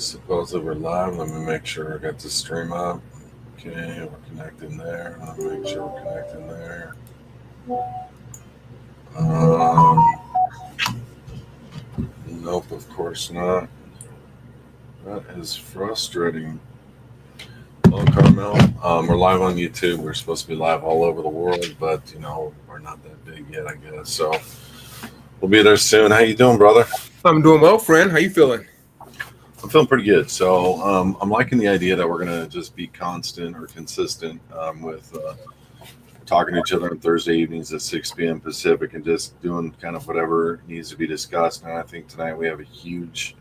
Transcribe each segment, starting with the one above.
Supposedly we're live. Let me make sure I got the stream up. Okay, we're connecting there. Let me make sure we're connecting there. Um, nope, of course not. That is frustrating. Hello, Carmel. We're live on YouTube. We're supposed to be live all over the world, but we're not that big yet, I guess. So we'll be there soon. How you doing, brother? I'm doing well, friend. How you feeling? I'm feeling pretty good. So I'm liking the idea that we're going to just be constant or consistent with talking to each other on Thursday evenings at 6 p.m. Pacific and just doing kind of whatever needs to be discussed. And I think tonight we have a huge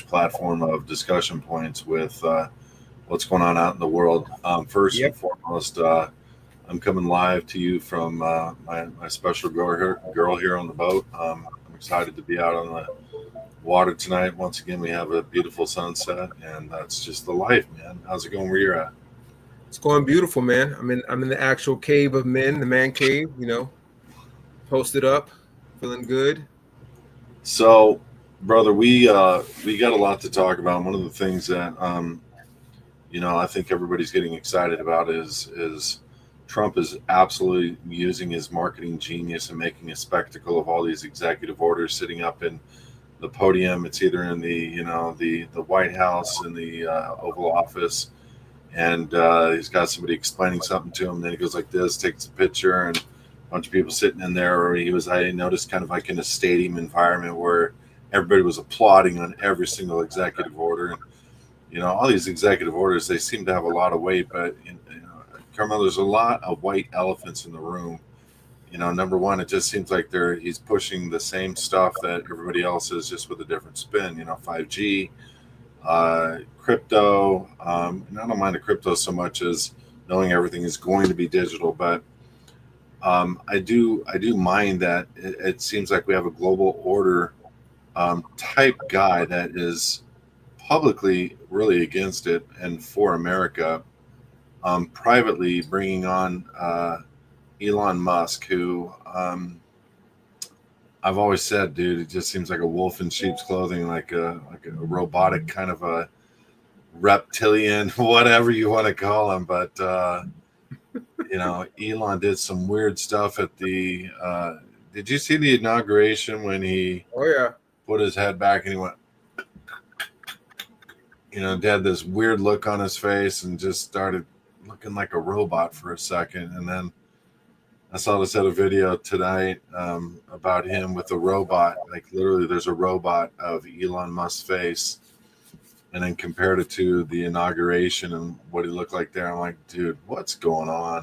platform of discussion points with what's going on out in the world. First and foremost, I'm coming live to you from my special girl here on the boat. I'm excited to be out on the water tonight. Once again, we have a beautiful sunset, and that's just the life, man. How's it going where you're at? It's going beautiful, man. I'm in the actual cave of men, the Mancave. Posted up, feeling good. So, brother, we got a lot to talk about. One of the things that I think everybody's getting excited about is Trump is absolutely using his marketing genius and making a spectacle of all these executive orders sitting up in the podium. It's either in the White House in the Oval Office, and he's got somebody explaining something to him. Then he goes like this, takes a picture, and a bunch of people sitting in there. Or I noticed kind of like in a stadium environment where everybody was applauding on every single executive order. And all these executive orders, they seem to have a lot of weight, but Carmel, there's a lot of white elephants in the room. Number one, it just seems like he's pushing the same stuff that everybody else is, just with a different spin. 5G, crypto. And I don't mind the crypto so much as knowing everything is going to be digital, but I do mind that it seems like we have a global order type guy that is publicly really against it and for America, privately bringing on Elon Musk, who I've always said, dude, it just seems like a wolf in sheep's clothing, like a robotic kind of a reptilian, whatever you want to call him. But Elon did some weird stuff at the. Did you see the inauguration when he? Oh yeah. Put his head back and he went. Had this weird look on his face and just started looking like a robot for a second, and then I saw this other video tonight about him with a robot. Like literally, there's a robot of Elon Musk's face, and then compared it to the inauguration and what he looked like there. I'm like, dude, what's going on?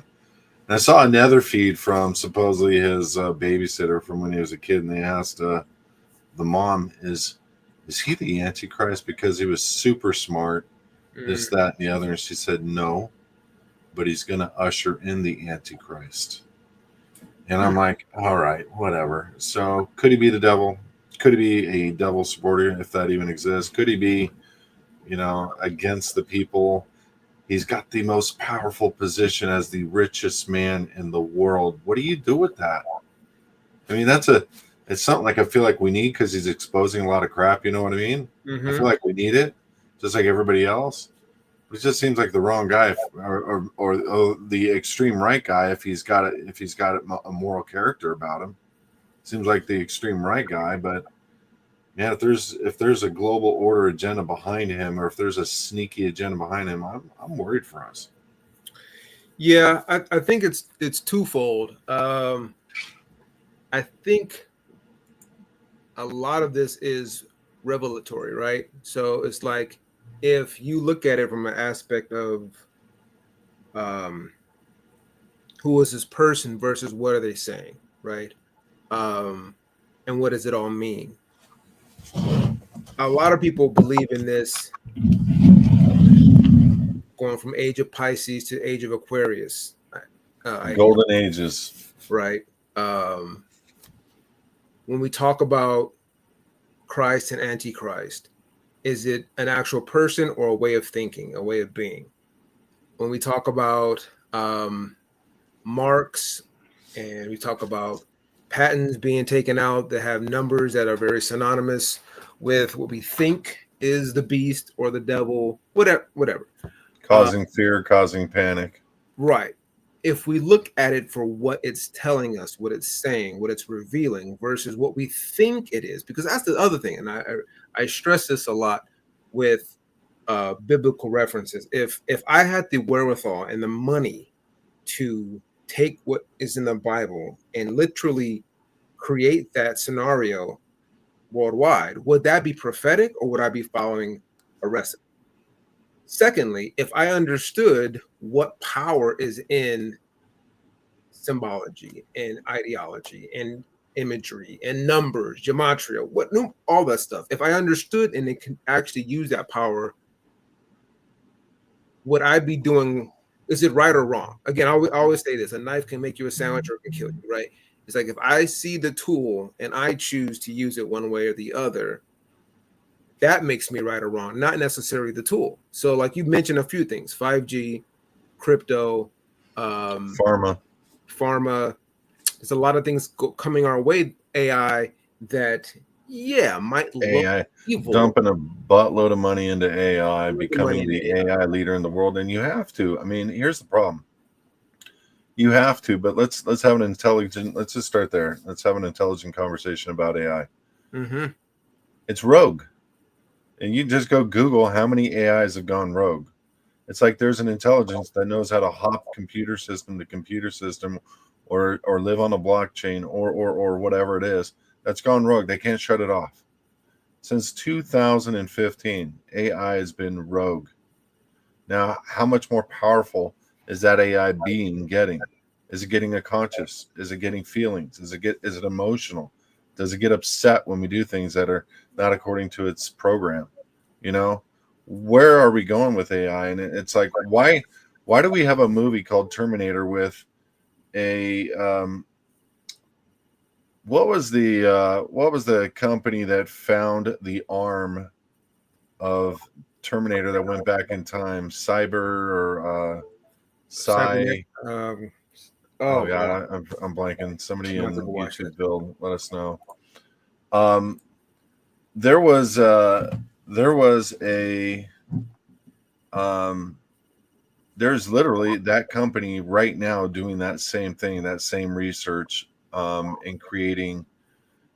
And I saw another feed from supposedly his babysitter from when he was a kid, and they asked the mom, is he the Antichrist because he was super smart, this, that, and the other? And she said, no, but he's going to usher in the Antichrist. And I'm like, all right, whatever. So could he be the devil? Could he be a devil supporter, if that even exists? Could he be, against the people? He's got the most powerful position as the richest man in the world. What do you do with that? I mean, it's something like I feel like we need, because he's exposing a lot of crap. You know what I mean? Mm-hmm. I feel like we need it, just like everybody else. It just seems like the wrong guy, or the extreme right guy. If he's got a moral character about him, seems like the extreme right guy. But man, if there's a global order agenda behind him, or if there's a sneaky agenda behind him, I'm worried for us. Yeah, I think it's twofold. I think a lot of this is revelatory, right? So it's like, if you look at it from an aspect of who is this person versus what are they saying, right? And what does it all mean? A lot of people believe in this going from age of Pisces to age of Aquarius. Golden ages. Right. When we talk about Christ and Antichrist, is it an actual person or a way of thinking, a way of being? When we talk about marks and we talk about patents being taken out that have numbers that are very synonymous with what we think is the beast or the devil, whatever. Causing fear, causing panic. Right. If we look at it for what it's telling us, what it's saying, what it's revealing versus what we think it is, because that's the other thing. And I stress this a lot with biblical references. If I had the wherewithal and the money to take what is in the Bible and literally create that scenario worldwide, would that be prophetic or would I be following a recipe? Secondly, if I understood what power is in symbology and ideology and imagery and numbers, gematria, all that stuff, if I understood and it can actually use that power, would I be doing, is it right or wrong? Again, I always say this, a knife can make you a sandwich or it can kill you, right? It's like if I see the tool and I choose to use it one way or the other, that makes me right or wrong, not necessarily the tool. So like you mentioned a few things, 5G, crypto, Pharma. There's a lot of things coming our way, AI, that, might look AI, evil. dumping a buttload of money into AI, becoming the AI leader in the world. And you have to. I mean, here's the problem. You have to, but let's have let's just start there. Let's have an intelligent conversation about AI. Mm-hmm. It's rogue. And you just go Google how many AIs have gone rogue. It's like there's an intelligence that knows how to hop computer system to computer system or live on a blockchain or whatever it is that's gone rogue. They can't shut it off. Since 2015, AI has been rogue. Now, how much more powerful is that AI being getting? Is it getting a conscious? Is it getting feelings? Is it emotional? Does it get upset when we do things that are not according to its program? You know, where are we going with AI? And it's like, why do we have a movie called Terminator with a what was the company that found the arm of Terminator that went back in time? Cyber or Psy? Oh god, I'm blanking. Somebody in YouTubeville, let us know. There was there's literally that company right now doing that same thing, that same research, and creating.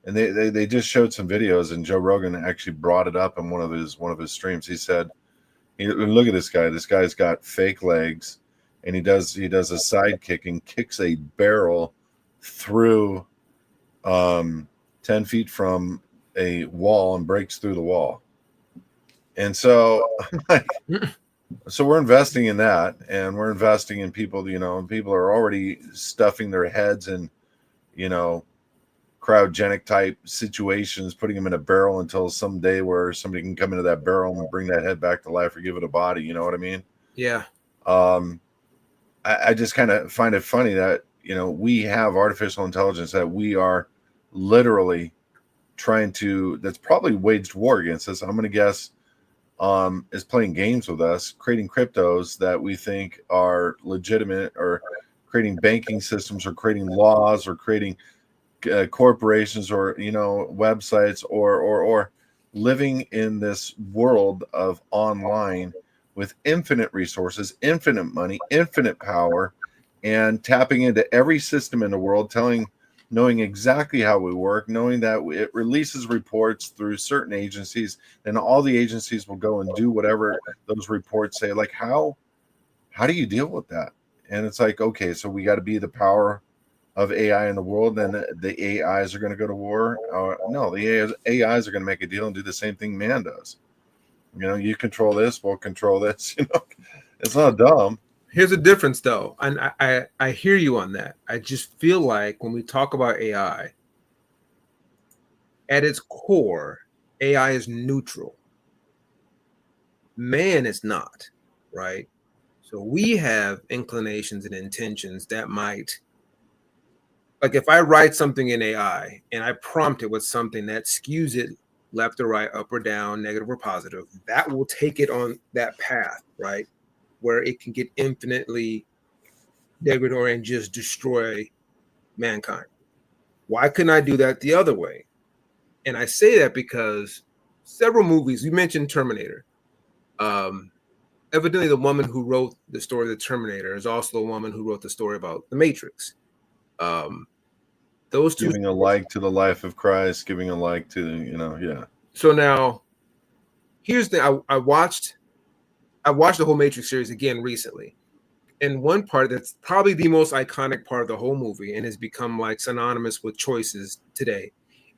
And they just showed some videos, and Joe Rogan actually brought it up in one of his streams. He said, "Look at this guy. This guy's got fake legs, and he does a side kick and kicks a barrel through 10 feet from a wall and breaks through the wall." And so I'm like, so we're investing in that, and we're investing in people. People are already stuffing their heads in, cryogenic type situations, putting them in a barrel until someday where somebody can come into that barrel and bring that head back to life or give it a body. You know what I mean? Yeah. I just kind of find it funny that, we have artificial intelligence that we are literally that's probably waged war against us. I'm going to guess is playing games with us, creating cryptos that we think are legitimate, or creating banking systems, or creating laws, or creating corporations, or websites, or living in this world of online with infinite resources, infinite money, infinite power, and tapping into every system in the world, knowing exactly how we work, knowing that it releases reports through certain agencies, and all the agencies will go and do whatever those reports say. Like, how do you deal with that? And it's like, okay, so we got to be the power of AI in the world, then the AIs are going to go to war. No, the AIs are going to make a deal and do the same thing man does. You control this, we'll control this. It's not dumb. Here's a difference, though, and I hear you on that. I just feel like when we talk about AI, at its core, AI is neutral. Man is not, right? So we have inclinations and intentions that might, like if I write something in AI and I prompt it with something that skews it left or right, up or down, negative or positive, that will take it on that path, right? Where it can get infinitely degradatory and just destroy mankind. Why couldn't I do that the other way? And I say that because several movies. You mentioned Terminator. Evidently, the woman who wrote the story of the Terminator is also the woman who wrote the story about the Matrix. Those two. Giving a like to the life of Christ, giving a like to, yeah. So now, here's the I watched the whole Matrix series again recently. And one part that's probably the most iconic part of the whole movie and has become like synonymous with choices today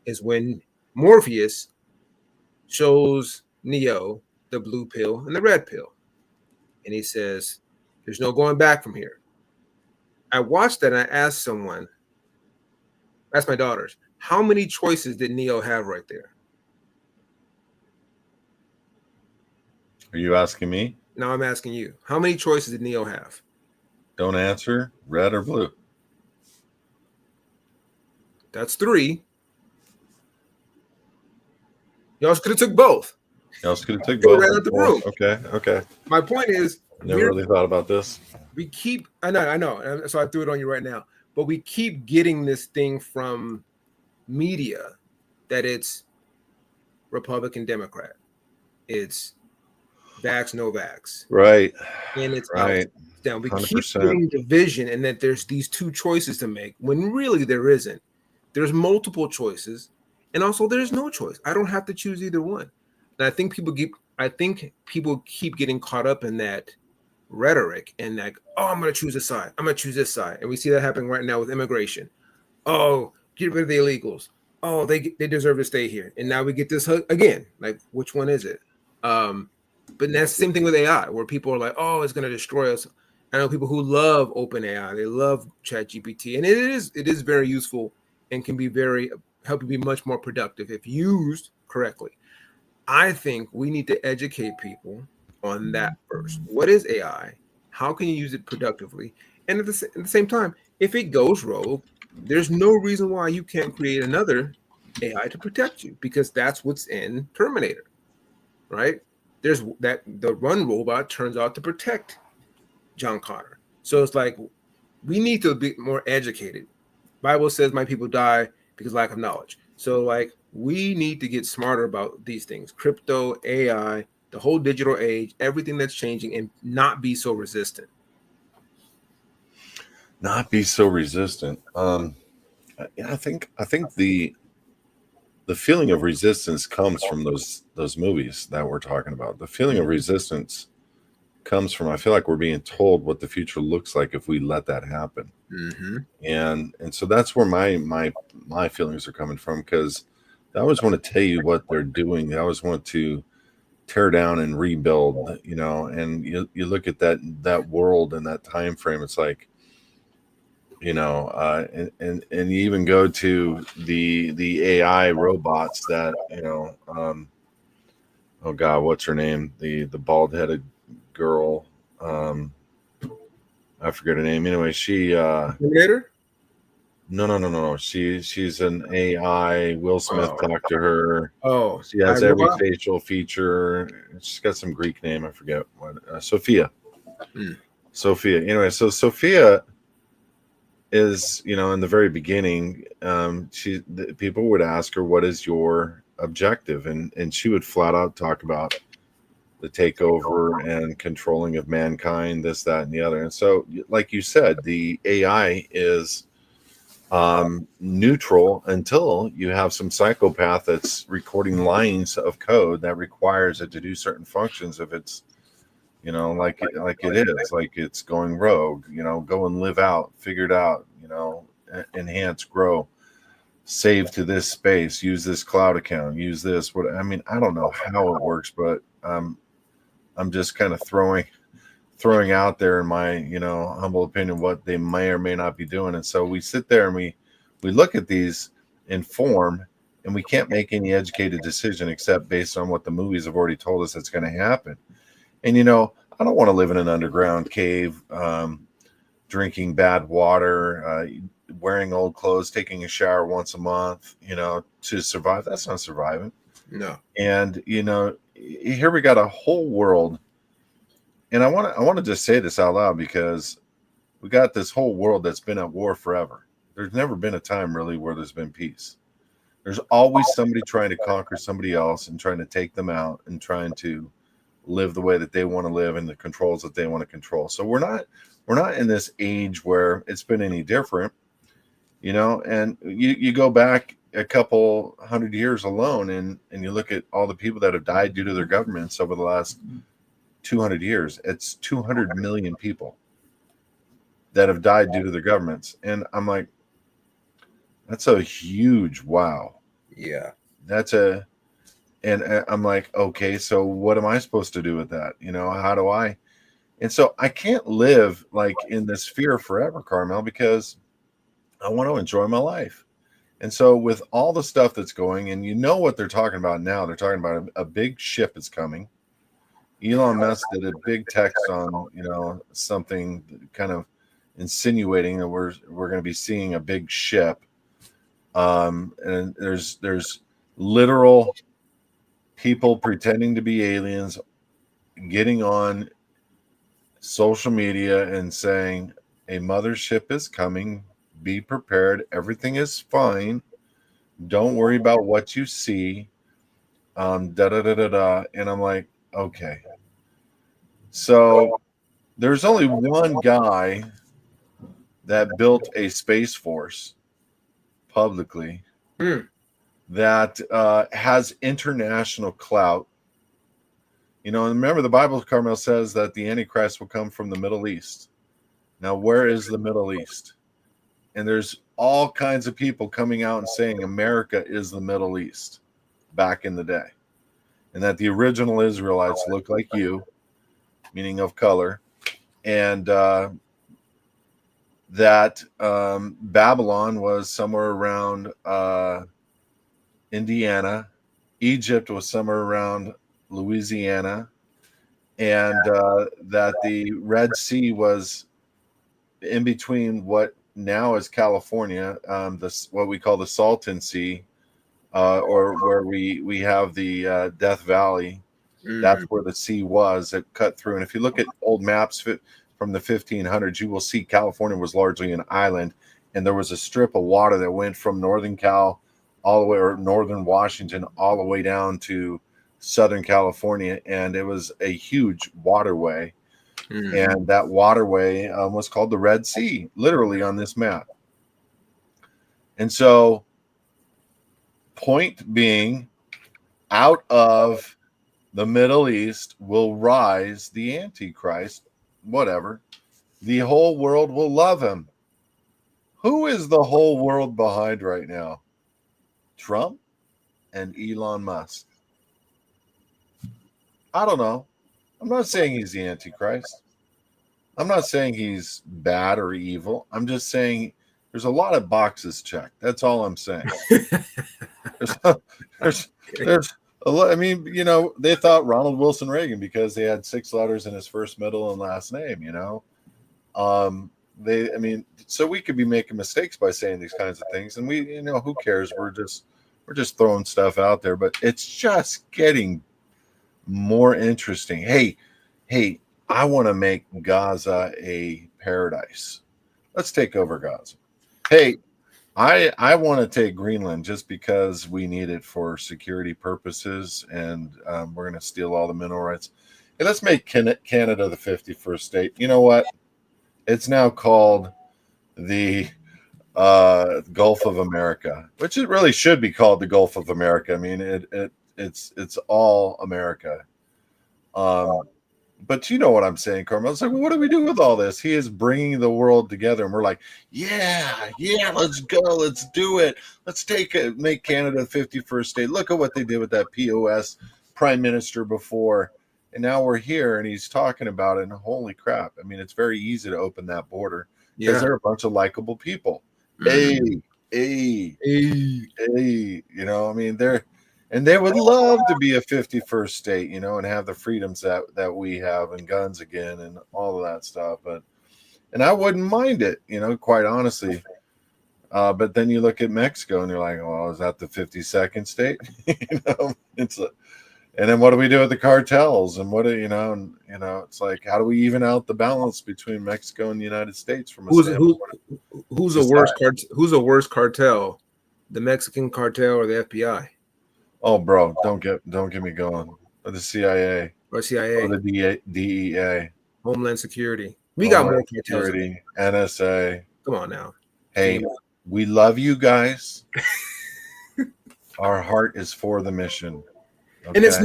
is when Morpheus shows Neo the blue pill and the red pill. And he says, there's no going back from here. I watched that and I asked my daughters, how many choices did Neo have right there? Are you asking me? Now I'm asking you, how many choices did Neo have? Don't answer, red or blue. That's 3. Y'all could have took both. Y'all could have took both. Ran out the room. Okay. My point is, never really thought about this. We keep, I know. So I threw it on you right now. But we keep getting this thing from media that it's Republican, Democrat. It's vax, no vax. Right. And it's right. Down. We 100%. keep getting division and that there's these 2 choices to make when really there isn't. There's multiple choices. And also there's no choice. I don't have to choose either one. And I think people keep getting caught up in that rhetoric and like, oh, I'm going to choose this side. I'm going to choose this side. And we see that happening right now with immigration. Oh, get rid of the illegals. Oh, they deserve to stay here. And now we get this again. Like, which one is it? But that's the same thing with AI, where people are like, oh, it's going to destroy us. I know people who love OpenAI. They love ChatGPT. And it is very useful and can be help you be much more productive if used correctly. I think we need to educate people on that first. What is AI? How can you use it productively? And at the same time, if it goes rogue, there's no reason why you can't create another AI to protect you, because that's what's in Terminator, right? There's that the run robot turns out to protect John Connor. So it's like we need to be more educated. Bible says my people die because of lack of knowledge. So like we need to get smarter about these things, crypto, AI, the whole digital age, everything that's changing, and not be so resistant. Not be so resistant. I think the feeling of resistance comes from those movies that we're talking about. The feeling of resistance comes from, I feel like we're being told what the future looks like if we let that happen. Mm-hmm. And so that's where my feelings are coming from, because I always want to tell you what they're doing. I always want to tear down and rebuild, and you look at that world and that time frame, it's like, and you even go to the AI robots that, oh God, what's her name? The bald-headed girl. I forget her name. Anyway, she Terminator? No. She's an AI. Will Smith talked to her. Oh, she has every facial feature. She's got some Greek name. I forget what. Sophia. Sophia. Anyway, so Sophia is, in the very beginning, people would ask her, what is your objective? And she would flat out talk about the takeover and controlling of mankind, this, that, and the other. And so, like you said, the AI is neutral until you have some psychopath that's recording lines of code that requires it to do certain functions. If it's, like it is, like it's going rogue, go and live out, figure it out, enhance, grow, save to this space, use this cloud account, use this. I don't know how it works, but I'm just kind of throwing out there in my, humble opinion, what they may or may not be doing. And so we sit there and we look at these in form, and we can't make any educated decision except based on what the movies have already told us that's going to happen. And, I don't want to live in an underground cave, drinking bad water, wearing old clothes, taking a shower once a month, to survive. That's not surviving. No. And, here we got a whole world. And I want to just say this out loud, because we got this whole world that's been at war forever. There's never been a time really where there's been peace. There's always somebody trying to conquer somebody else and trying to take them out and trying to live the way that they want to live and the controls that they want to control. So we're not in this age where it's been any different, you know. And you go back a couple hundred years alone, and you look at all the people that have died due to their governments over the last 200 years. It's 200 million people that have died due to their governments, and I'm like, that's a huge wow. Yeah. And I'm like, okay, so what am I supposed to do with that? You know, how do I? And so I can't live like in this fear forever, Karmel, because I want to enjoy my life. And so with all the stuff that's going, and you know what they're talking about now, they're talking about a big ship is coming. Elon Musk did a big text on, you know, something kind of insinuating that we're going to be seeing a big ship. And there's literal people pretending to be aliens getting on social media and saying a mothership is coming, be prepared, everything is fine, don't worry about what you see, da da da da da. And I'm like, okay, so there's only one guy that built a space force publicly that has international clout. You know, and remember the Bible, Karmel, says that the Antichrist will come from the Middle East. Now, where is the Middle East? And there's all kinds of people coming out and saying America is the Middle East back in the day. And that the original Israelites look like you, meaning of color. And that Babylon was somewhere around Indiana. Egypt was somewhere around Louisiana, and that the Red Sea was in between what now is California, what we call the Salton Sea, or where we have the Death Valley. That's where the sea was. It cut through, and if you look at old maps from the 1500s, you will see California was largely an island, and there was a strip of water that went from northern Cal all the way, or northern Washington, all the way down to Southern California, and it was a huge waterway. And that waterway was called the Red Sea, literally on this map. And so, point being, out of the Middle East will rise the Antichrist, whatever. The whole world will love him. Who is the whole world behind right now? Trump and Elon Musk. I don't know. I'm not saying he's the Antichrist. I'm not saying he's bad or evil. I'm just saying there's a lot of boxes checked. That's all I'm saying. there's a lot. I mean, you know, they thought Ronald Wilson Reagan because they had 6 letters in his first, middle, and last name. You know, I mean, so we could be making mistakes by saying these kinds of things, and we, you know, who cares? We're just throwing stuff out there, but it's just getting more interesting. Hey, I want to make Gaza a paradise. Let's take over Gaza. Hey, I want to take Greenland just because we need it for security purposes, and we're going to steal all the mineral rights. Hey, let's make Canada the 51st state. You know what? It's now called the Gulf of America, which it really should be called the Gulf of America. I mean, it's all America. But you know what I'm saying, Karmel. It's like, well, what do we do with all this? He is bringing the world together, and we're like, yeah, let's go, let's do it. Let's make Canada the 51st state. Look at what they did with that POS prime minister before, and now we're here, and he's talking about it. And holy crap! I mean, it's very easy to open that border because they're a bunch of likable people. Hey, you know, I mean, they would love to be a 51st state, you know, and have the freedoms that we have, and guns again and all of that stuff. And I wouldn't mind it, you know, quite honestly. But then you look at Mexico and you're like, well, is that the 52nd state? You know, and then what do we do with the cartels? And it's like, how do we even out the balance between Mexico and the United States from who's a worse cartel, the Mexican cartel or the FBI Oh, bro, don't get me going. Or the CIA or or CIA, the DEA, Homeland Security. We got more Homeland cartels. Security, NSA. Come on now. Hey, we love you guys. Our heart is for the mission. Okay? And it's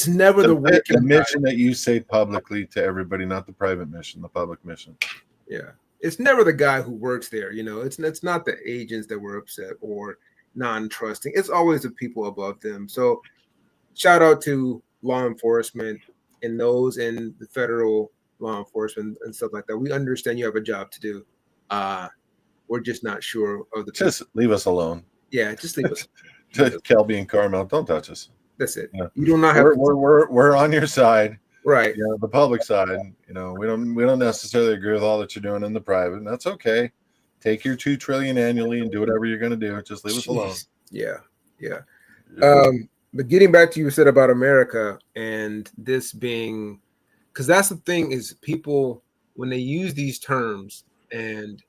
never the the mission that you say publicly to everybody, not the private mission, the public mission. Yeah. It's never the guy who works there, you know. It's not the agents that were upset or non-trusting. It's always the people above them. So shout out to law enforcement and those in the federal law enforcement and stuff like that. We understand you have a job to do. We're just not sure of the Just leave us alone. Yeah, just leave us. Kelby and Karmel, don't touch us. That's it. Yeah. You do not have we're on your side. Right. You know, the public side. You know, we don't necessarily agree with all that you're doing in the private, and that's okay. Take your $2 trillion annually and do whatever you're going to do. Just leave us alone. Yeah. But getting back to you said about America and this being, because that's the thing is people when they use these terms and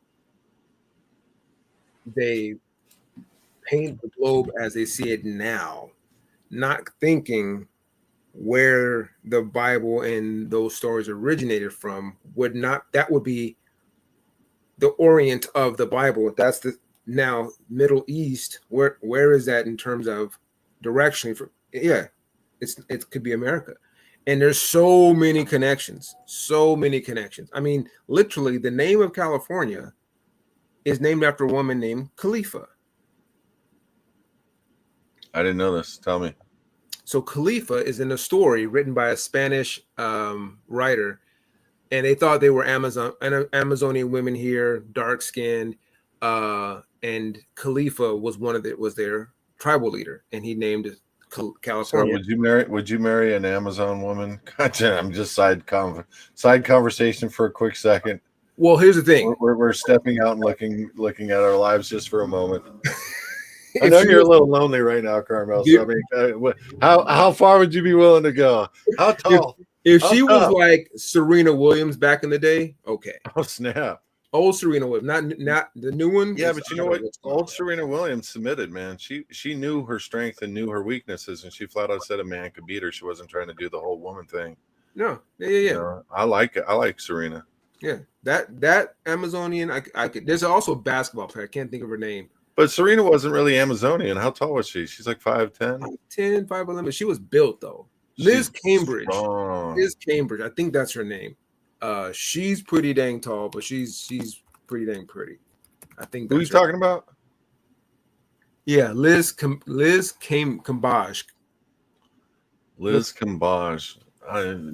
they paint the globe as they see it now, not thinking where the Bible and those stories originated from that would be the Orient of the Bible. That's the now Middle East. Where is that in terms of directionally? It could be America, and there's so many connections. I mean, literally, the name of California is named after a woman named Khalifa. I didn't know this. Tell me. So Khalifa is in a story written by a Spanish writer, and they thought they were Amazonian women here, dark skinned, and Khalifa was their tribal leader, and he named it California. So would you marry an Amazon woman? Gotcha. I'm just side conversation for a quick second. Well, here's the thing. We're stepping out and looking at our lives just for a moment. I know you're a little lonely right now, Karmel. So I mean, how far would you be willing to go? How tall? If she was like Serena Williams back in the day, okay. Oh snap! Old Serena Williams, not the new one. Yeah, but you know what? Old Serena Williams submitted, man. She knew her strength and knew her weaknesses, and she flat out said a man could beat her. She wasn't trying to do the whole woman thing. No, yeah. You know, I like it. I like Serena. Yeah, that Amazonian. I could. There's also a basketball player. I can't think of her name. But Serena wasn't really Amazonian. How tall was she? She's like 5'10". 5'10", 5'11". She was built though. Liz Cambridge. I think that's her name. She's pretty dang tall, but she's pretty dang pretty. I think. Who are you talking about? Yeah, Liz Cambage. Liz Cambage.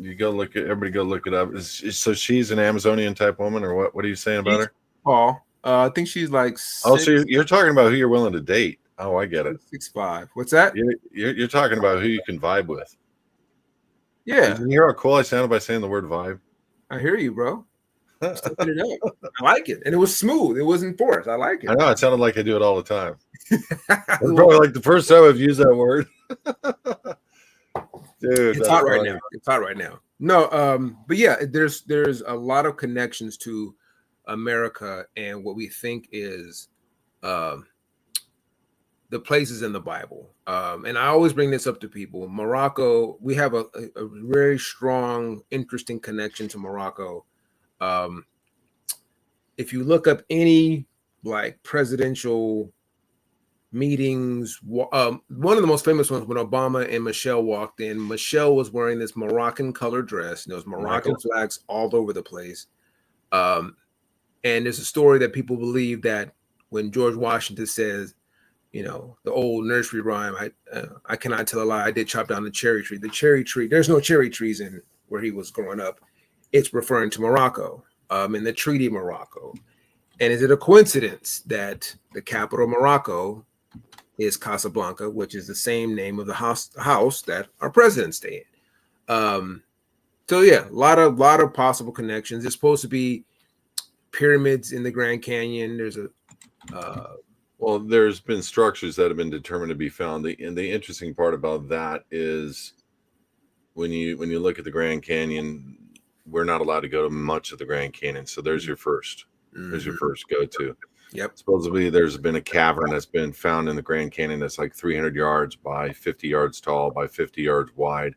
You go look at everybody. Go look it up. So she's an Amazonian type woman, or what? What are you saying about her? Paul. I think she's like. So you're talking about who you're willing to date. Oh, I get it. 6'5". What's that? You're talking about who you can vibe with. Yeah. Did you hear how cool I sounded by saying the word vibe? I hear you, bro. Stepping it up. I like it, and it was smooth. It wasn't forced. I like it. I know it sounded like I do it all the time. It's probably like the first time I've used that word. Dude, it's hot right now. It's hot right now. No, but yeah, there's a lot of connections to America and what we think is the places in the Bible. And I always bring this up to people. Morocco, we have a very strong, interesting connection to Morocco. If you look up any like presidential meetings, one of the most famous ones when Obama and Michelle walked in, Michelle was wearing this Moroccan colored dress, and there was Moroccan flags all over the place. And there's a story that people believe that when George Washington says, you know, the old nursery rhyme, I cannot tell a lie, I did chop down the cherry tree. The cherry tree, there's no cherry trees in where he was growing up. It's referring to Morocco, in the Treaty of Morocco. And is it a coincidence that the capital of Morocco is Casablanca, which is the same name of the house that our presidents stay in? So yeah, a lot of possible connections. There's supposed to be pyramids in the Grand Canyon. There's well, there's been structures that have been determined to be found. And the interesting part about that is when you look at the Grand Canyon, we're not allowed to go to much of the Grand Canyon. So there's your first. There's your first go-to. Yep. Supposedly, there's been a cavern that's been found in the Grand Canyon that's like 300 yards by 50 yards tall by 50 yards wide.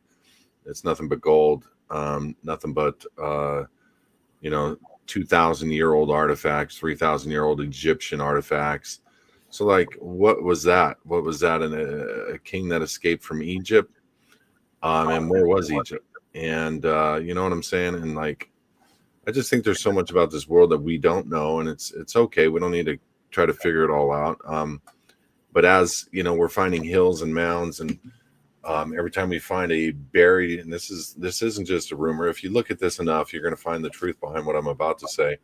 It's nothing but gold, nothing but 2,000-year-old artifacts, 3,000-year-old Egyptian artifacts. So, like, what was that? What was that? A king that escaped from Egypt? And where was Egypt? And you know what I'm saying? And like, I just think there's so much about this world that we don't know, and it's okay. We don't need to try to figure it all out. But as you know, we're finding hills and mounds, and every time we find a buried, and this isn't just a rumor. If you look at this enough, you're going to find the truth behind what I'm about to say.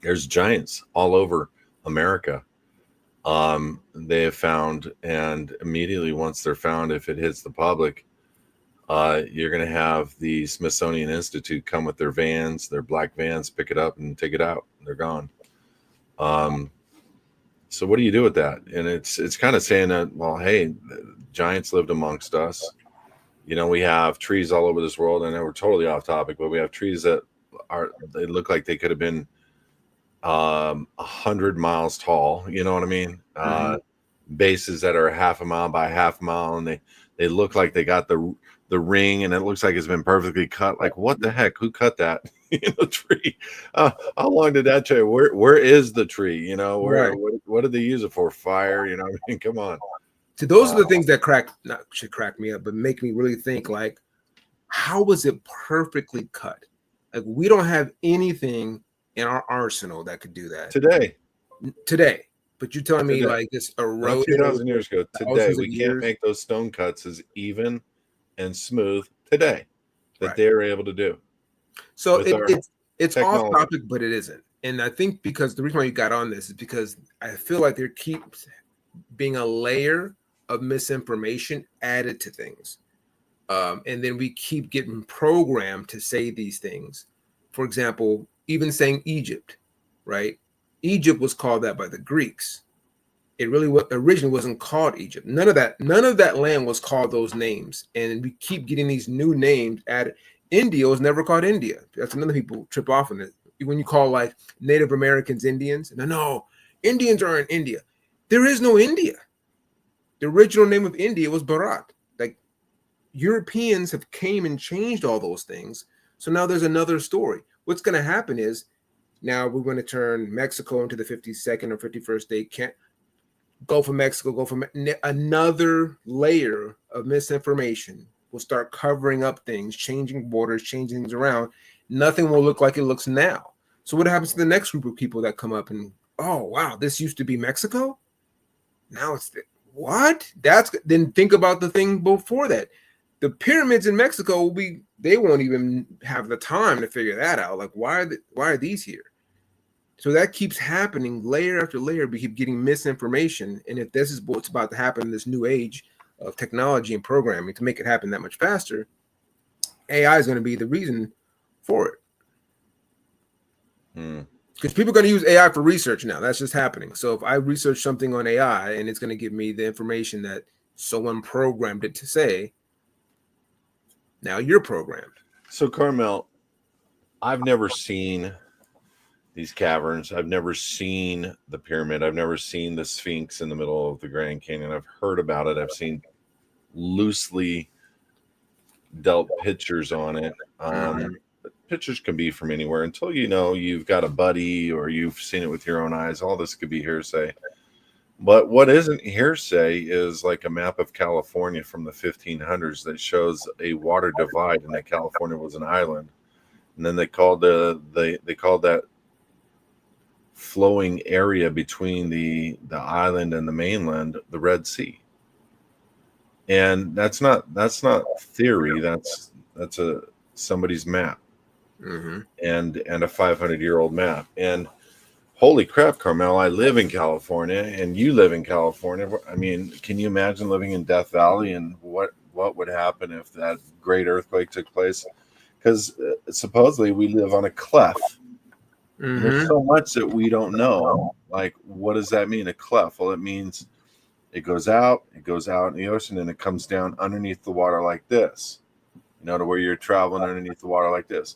There's giants all over America. They have found, and immediately once they're found, if it hits the public, you're going to have the Smithsonian Institute come with their vans, their black vans, pick it up and take it out. They're gone. So what do you do with that? And it's kind of saying that, well, hey, giants lived amongst us. You know, we have trees all over this world. I know we're totally off topic, but we have trees that they look like they could have been 100 miles tall. You know what I mean? Bases that are half a mile by half a mile, and they look like they got the ring, and it looks like it's been perfectly cut. Like, what the heck? Who cut that? Tree. How long did that take? Where is the tree? You know, what did they use it for? Fire? You know, I mean, come on. So those are the things that should crack me up, but make me really think, like, how was it perfectly cut? Like, we don't have anything in our arsenal that could do that today. But you're telling me like this eroded 2,000 years ago. Today we can't make those stone cuts as even and smooth today that they're able to do. So it's off topic, but it isn't. And I think because the reason why you got on this is because I feel like there keeps being a layer of misinformation added to things. And then we keep getting programmed to say these things. For example, even saying Egypt, right? Egypt was called that by the Greeks. It really originally wasn't called Egypt. None of that land was called those names. And we keep getting these new names added. India was never called India. That's another people trip off on it. When you call like Native Americans Indians, no, Indians are in India. There is no India. The original name of India was Bharat. Like, Europeans have came and changed all those things. So now there's another story. What's going to happen is now we're going to turn Mexico into the 52nd or 51st state. Can't go for Mexico, go for another layer of misinformation will start covering up things, changing borders, changing things around. Nothing will look like it looks now. So what happens to the next group of people that come up and, oh, wow, this used to be Mexico? Now it's what? Then think about the thing before that. The pyramids in Mexico will be, they won't even have the time to figure that out. Like, why are these here? So that keeps happening layer after layer. We keep getting misinformation. And if this is what's about to happen in this new age of technology and programming to make it happen that much faster, AI is going to be the reason for it. Because people are going to use AI for research now. That's just happening. So if I research something on AI and it's going to give me the information that someone programmed it to say, now you're programmed. So Karmel, I've never seen these caverns. I've never seen the pyramid. I've never seen the Sphinx in the middle of the Grand Canyon. I've heard about it. I've seen loosely dealt pictures on it. Pictures can be from anywhere until you've got a buddy or you've seen it with your own eyes. All this could be hearsay. But what isn't hearsay is like a map of California from the 1500s that shows a water divide and that California was an island. And then they called that flowing area between the island and the mainland the Red Sea. And that's not theory. That's somebody's map. And a 500-year-old map. And holy crap, Karmel, I live in California and you live in California. I mean, can you imagine living in Death Valley and what would happen if that great earthquake took place? Because supposedly we live on a cleft. There's so much that we don't know. Like, what does that mean, a cleft? Well, it means it goes out in the ocean and it comes down underneath the water like this, to where you're traveling underneath the water like this.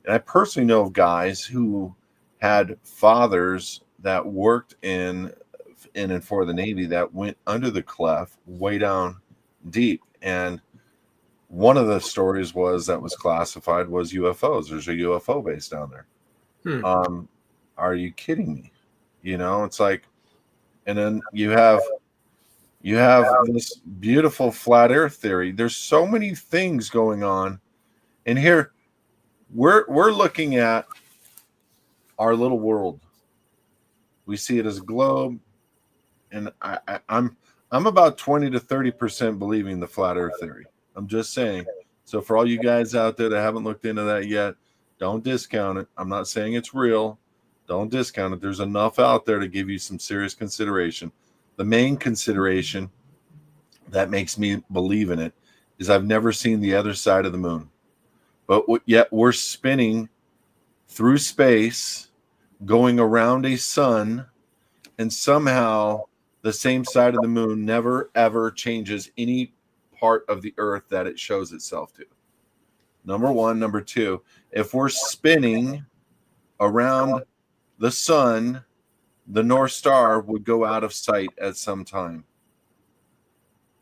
And I personally know of guys who had fathers that worked in and for the Navy that went under the cleft way down deep. And one of the stories was classified was UFOs. There's a UFO base down there. Are you kidding me? It's like, and then you have this beautiful flat earth theory. There's so many things going on. And here we're looking at our little world. We see it as a globe, and I'm about 20 to 30% believing the flat earth theory. I'm just saying. So for all you guys out there that haven't looked into that yet, don't discount it. I'm not saying it's real. Don't discount it. There's enough out there to give you some serious consideration. The main consideration that makes me believe in it is I've never seen the other side of the moon. But yet we're spinning through space, going around a sun, and somehow the same side of the moon never, ever changes any part of the earth that it shows itself to. Number one. Number two, if we're spinning around the sun, the North Star would go out of sight at some time.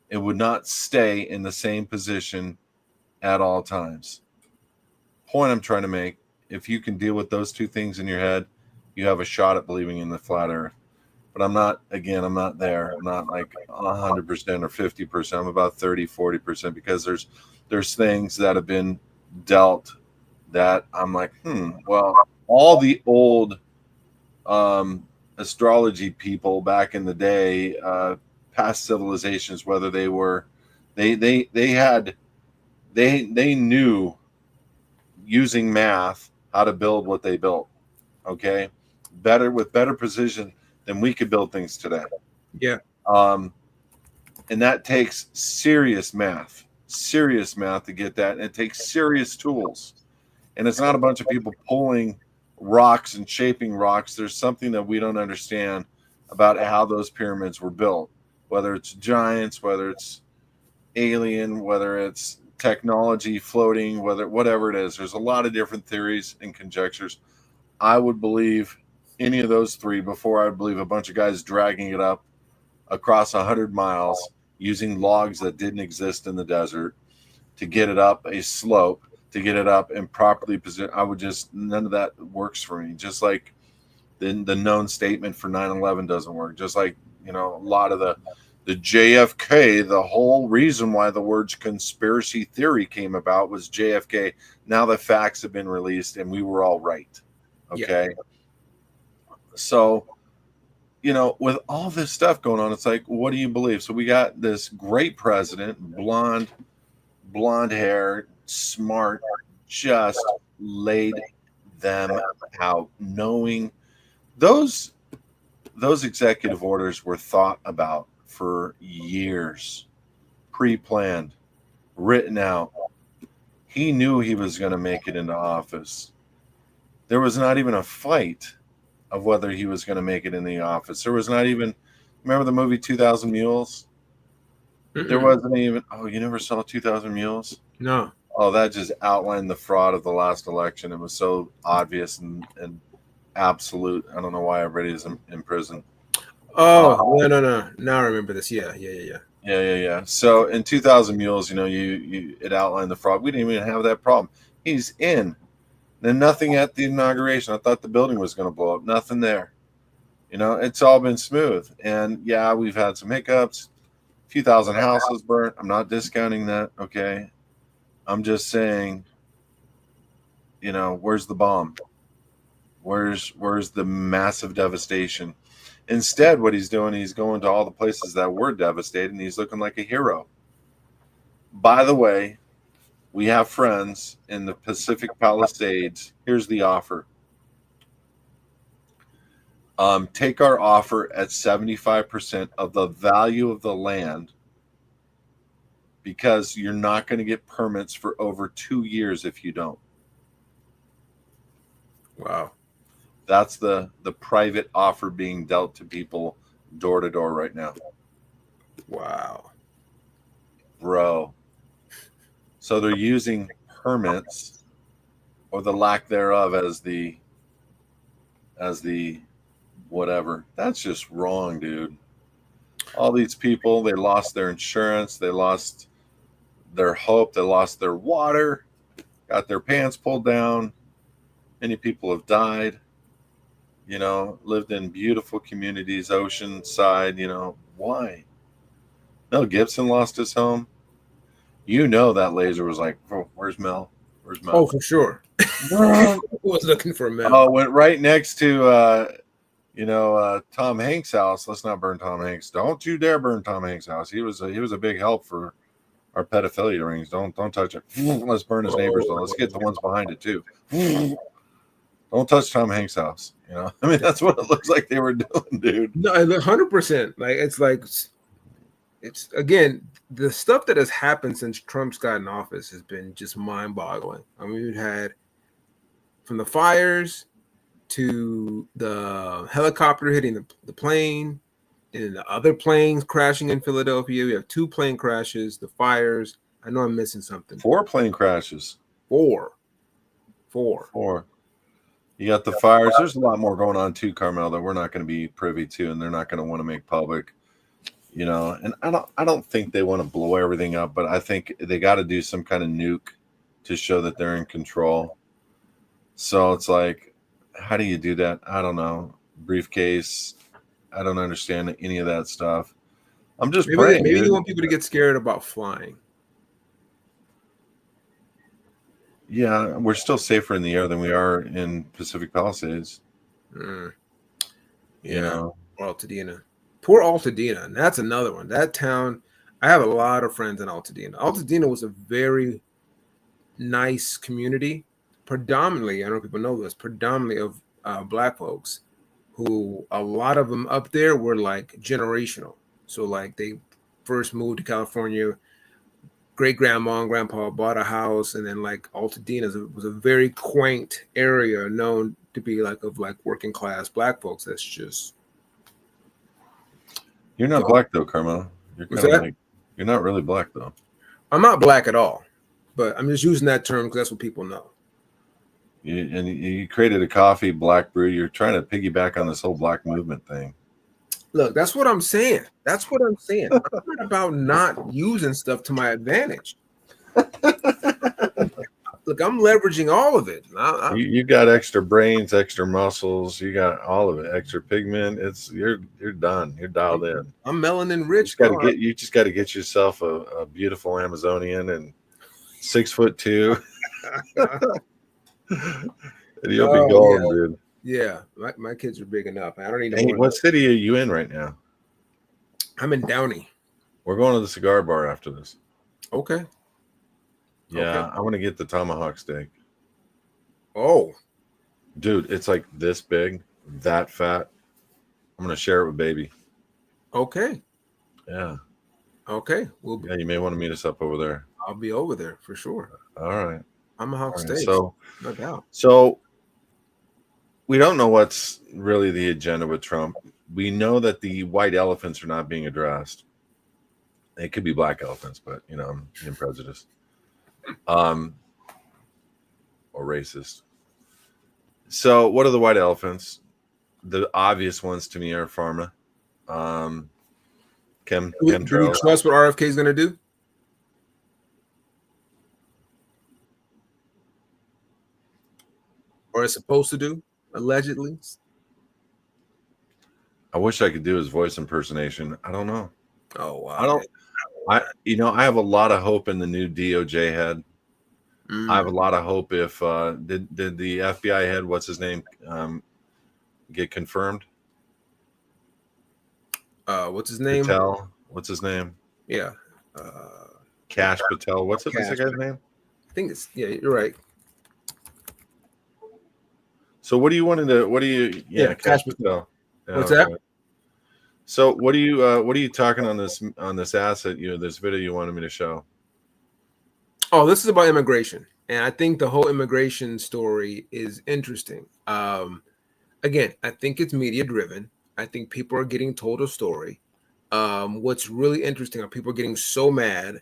It would not stay in the same position at all times. Point I'm trying to make, if you can deal with those two things in your head, you have a shot at believing in the flat earth. But I'm not there. I'm not like 100% or 50%. I'm about 30, 40% because there's things that have been dealt that I'm like, well, all the old astrology people back in the day, past civilizations, whether they were, they knew using math how to build what they built. Okay, with better precision than we could build things today. Yeah. And that takes serious math to get that. And it takes serious tools. And it's not a bunch of people pulling rocks and shaping rocks. There's something that we don't understand about how those pyramids were built, whether it's giants, whether it's alien, whether it's technology floating, whatever it is. There's a lot of different theories and conjectures. I would believe any of those three before I would believe a bunch of guys dragging it up across 100 miles using logs that didn't exist in the desert to get it up a slope, to get it up and properly position. None of that works for me. Just like the known statement for 9/11 doesn't work. Just like, a lot of the JFK, the whole reason why the words conspiracy theory came about was JFK. Now the facts have been released and we were all right. Okay. Yeah. So, with all this stuff going on, it's like, what do you believe? So we got this great president, blonde hair, smart, just laid them out, knowing those executive orders were thought about for years, pre-planned, written out. He knew he was going to make it into office. There was not even a fight of whether he was going to make it in the office. There was not even, remember the movie 2000 Mules? Mm-mm. There wasn't even, you never saw 2000 Mules? No. Oh, that just outlined the fraud of the last election. It was so obvious and absolute. I don't know why everybody is in prison. Oh, no. Now I remember this. Yeah. So in 2000 Mules, it outlined the fraud. We didn't even have that problem. He's in. Then nothing at the inauguration. I thought the building was going to blow up. Nothing there. It's all been smooth. And yeah, we've had some hiccups. A few thousand houses burnt. I'm not discounting that. Okay. I'm just saying, where's the bomb? Where's the massive devastation? Instead, what he's doing, he's going to all the places that were devastated, and he's looking like a hero. By the way, we have friends in the Pacific Palisades. Here's the offer. Take our offer at 75% of the value of the land, because you're not going to get permits for over 2 years if you don't. Wow. That's the private offer being dealt to people door to door right now. Wow. Bro. So they're using permits, or the lack thereof, as the whatever. That's just wrong, dude. All these people, they lost their insurance, they lost their hope, they lost their water, got their pants pulled down. Many people have died, lived in beautiful communities, ocean side, why? Mel Gibson lost his home. That laser was like, oh, where's Mel? Where's Mel? Oh, for sure. I was looking for Mel. Oh, went right next to Tom Hanks' house. Let's not burn Tom Hanks. Don't you dare burn Tom Hanks' house. He was a big help for our pedophilia rings. Don't touch it. Let's burn his neighbors. Let's get the ones behind it too. Don't touch Tom Hanks' house. I mean, that's what it looks like they were doing, dude. No, 100%. It's again, the stuff that has happened since Trump's got in office has been just mind-boggling. I mean, we've had from the fires to the helicopter hitting the plane, and the other planes crashing in Philadelphia. We have 2 plane crashes, the fires. I know I'm missing something. 4 plane crashes. 4. You got the fires. There's a lot more going on too, Karmel, that we're not going to be privy to, and they're not going to want to make public. And I don't think they want to blow everything up, but I think they got to do some kind of nuke to show that they're in control. So it's like, how do you do that? I don't know. Briefcase. I don't understand any of that stuff. I'm just praying. Maybe you want people to get scared about flying. Yeah, we're still safer in the air than we are in Pacific Palisades. Yeah. Altadena. Poor Altadena. And that's another one. That town, I have a lot of friends in Altadena. Altadena was a very nice community, predominantly, I don't know if people know this, predominantly of Black folks, who a lot of them up there were like generational. So like they first moved to California, great grandma and grandpa bought a house, and then like Altadena was a very quaint area known to be like working class Black folks. That's just. You're not Black though, Karmel. You're not really Black though. I'm not Black at all, but I'm just using that term because that's what people know. You created a coffee Black brew. You're trying to piggyback on this whole Black movement thing. Look, that's what I'm saying. I'm not about not using stuff to my advantage. Look, I'm leveraging all of it. You got extra brains, extra muscles. You got all of it. Extra pigment. You're done. You're dialed in. I'm melanin rich. You just got to get yourself a beautiful Amazonian and 6'2", and you'll be golden, dude. Yeah, my kids are big enough. I don't need. Hey, what city are you in right now? I'm in Downey. We're going to the cigar bar after this. Okay. Yeah, I want to get the tomahawk steak. Oh, dude, it's like this big, that fat. I'm gonna share it with baby. Okay. Yeah. Okay. Yeah, you may want to meet us up over there. I'll be over there for sure. All right. Tomahawk steak. So, no doubt. So we don't know what's really the agenda with Trump. We know that the white elephants are not being addressed. It could be black elephants, but I'm being prejudiced. Or racist. So what are the white elephants? The obvious ones to me are pharma. Do you trust what RFK is going to do? Or is supposed to do, allegedly? I wish I could do his voice impersonation. I don't know. Oh, wow. I have a lot of hope in the new DOJ head. I have a lot of hope if did the FBI head, what's his name, get confirmed? What's his name? Patel. What's his name? Yeah. Kash Patel. What's that guy's name? I think you're right. So what do you Kash Patel. What's that? So what are you talking on this asset, this video you wanted me to show? Oh, this is about immigration. And I think the whole immigration story is interesting. Again, I think it's media driven. I think people are getting told a story. What's really interesting are people getting so mad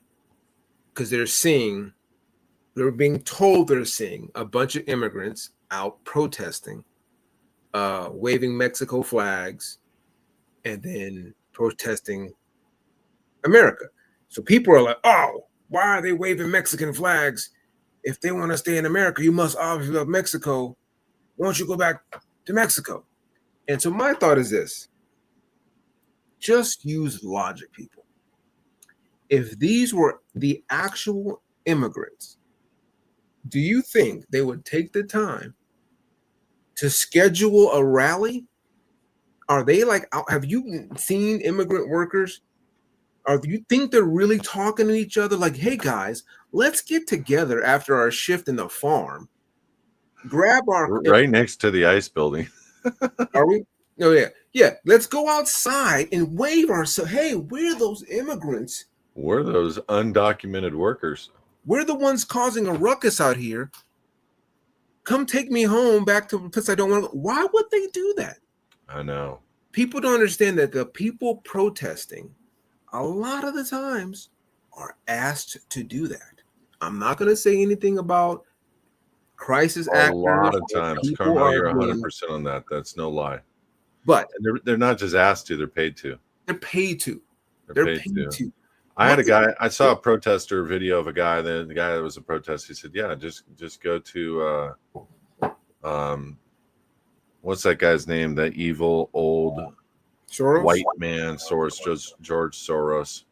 because they're being told they're seeing a bunch of immigrants out protesting waving Mexico flags and then protesting America. So people are like, oh, why are they waving Mexican flags? If they want to stay in America, you must obviously love Mexico. Why don't you go back to Mexico? And so my thought is this. Just use logic, people. If these were the actual immigrants, do you think they would take the time to schedule a rally? Are they like, have you seen immigrant workers? Or do you think they're really talking to each other like, hey guys, let's get together after our shift in the farm, grab our right next to the ice building. Are we? No, yeah. Let's go outside and wave ourselves. Hey, we're those immigrants. We're those undocumented workers. We're the ones causing a ruckus out here. Come take me home back to the place I don't want to go. Why would they do that? I know. People don't understand that the people protesting a lot of the times are asked to do that. I'm not going to say anything about crisis actors. A lot of times, Karmel, you're 100% on that. That's no lie. But they're not just asked to; they're paid to. They're paid to. They're paid to. I had a guy. I saw a protester video of a guy. The guy that was a protest. He said, "Yeah, just go to what's that guy's name? That evil old Soros? White man, George Soros.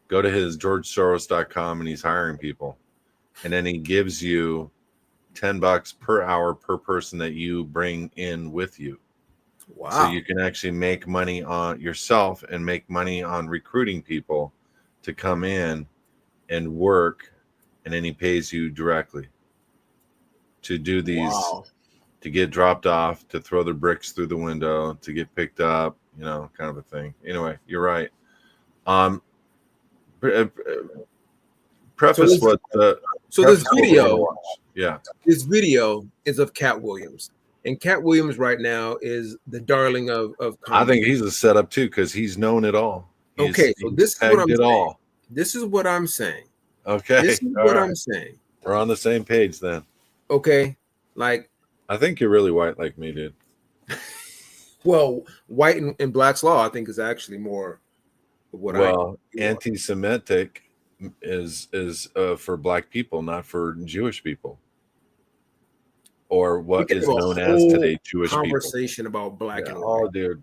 Go to his GeorgeSoros.com and he's hiring people, and then he gives you $10 per hour per person that you bring in with you. Wow! So you can actually make money on yourself and make money on recruiting people to come in and work, and then he pays you directly to do these, to get dropped off, to throw the bricks through the window, to get picked up, kind of a thing. Anyway, you're right. Preface what the so this video, yeah, this video is of Cat Williams. And Cat Williams right now is the darling of I think he's a setup too, because he's known it all. So this is what I'm saying. This is what I'm saying. Okay. This is what I'm saying. We're on the same page then. Okay. Like, I think you're really white like me, dude. Well, white and black's law, I think, is actually more what anti-Semitic is for black people, not for Jewish people. Or what is known as today Jewish conversation people. About black and white. Oh, dude,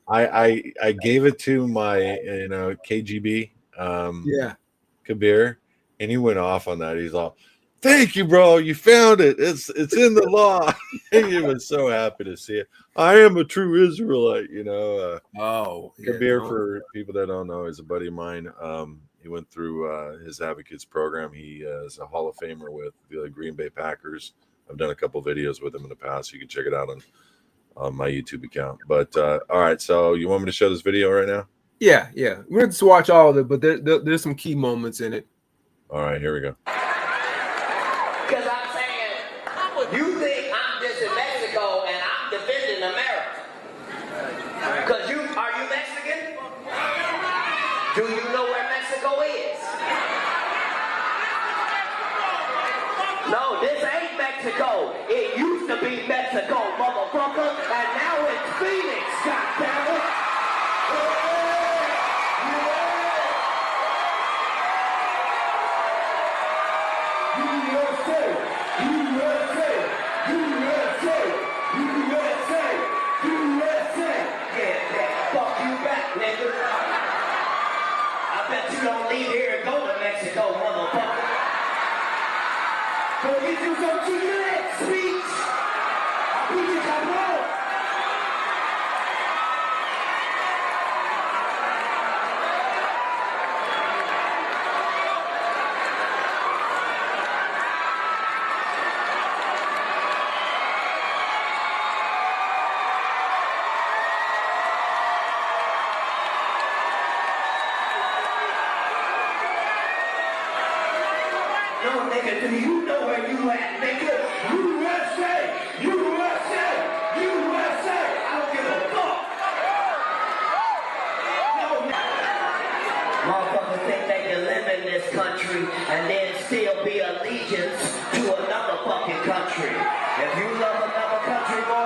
I gave it to my KGB, Kabir, and he went off on that. He's all, "Thank you, bro. You found it. It's in the law." He was so happy to see it. I am a true Israelite, Kabir, for people that don't know, is a buddy of mine. He went through his advocates program. He is a Hall of Famer with the Green Bay Packers. I've done a couple videos with him in the past. You can check it out on my YouTube account. But all right, so you want me to show this video right now? Yeah. We're going to watch all of it, but there's some key moments in it. All right, here we go. Because I'm saying, you think I'm just in Mexico and I'm defending America. Because are you Mexican? Do you know where Mexico is? No, this ain't Mexico. It used to be Mexico, motherfucker, and now it's Phoenix, goddammit. Don't leave here and go to Mexico, motherfucker. Go get you some Chick-fil-A speech. I'll beat you, cabrón. No, nigga, do you know where you at, nigga? USA! USA! USA! I don't give a fuck! No, motherfuckers think they can live in this country and then still be allegiance to another fucking country. If you love another country more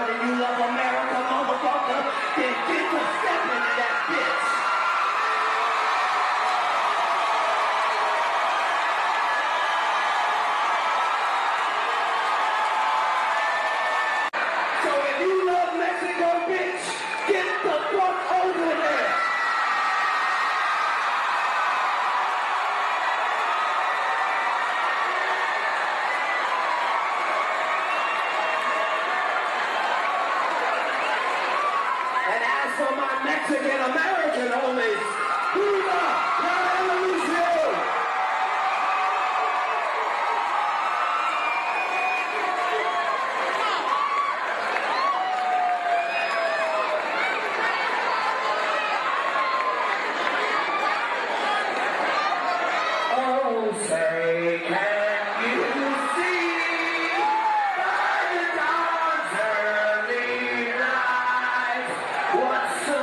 for my Mexican American homies. Viva la revolución! Oh, say, can you see by the dawn's early light what's so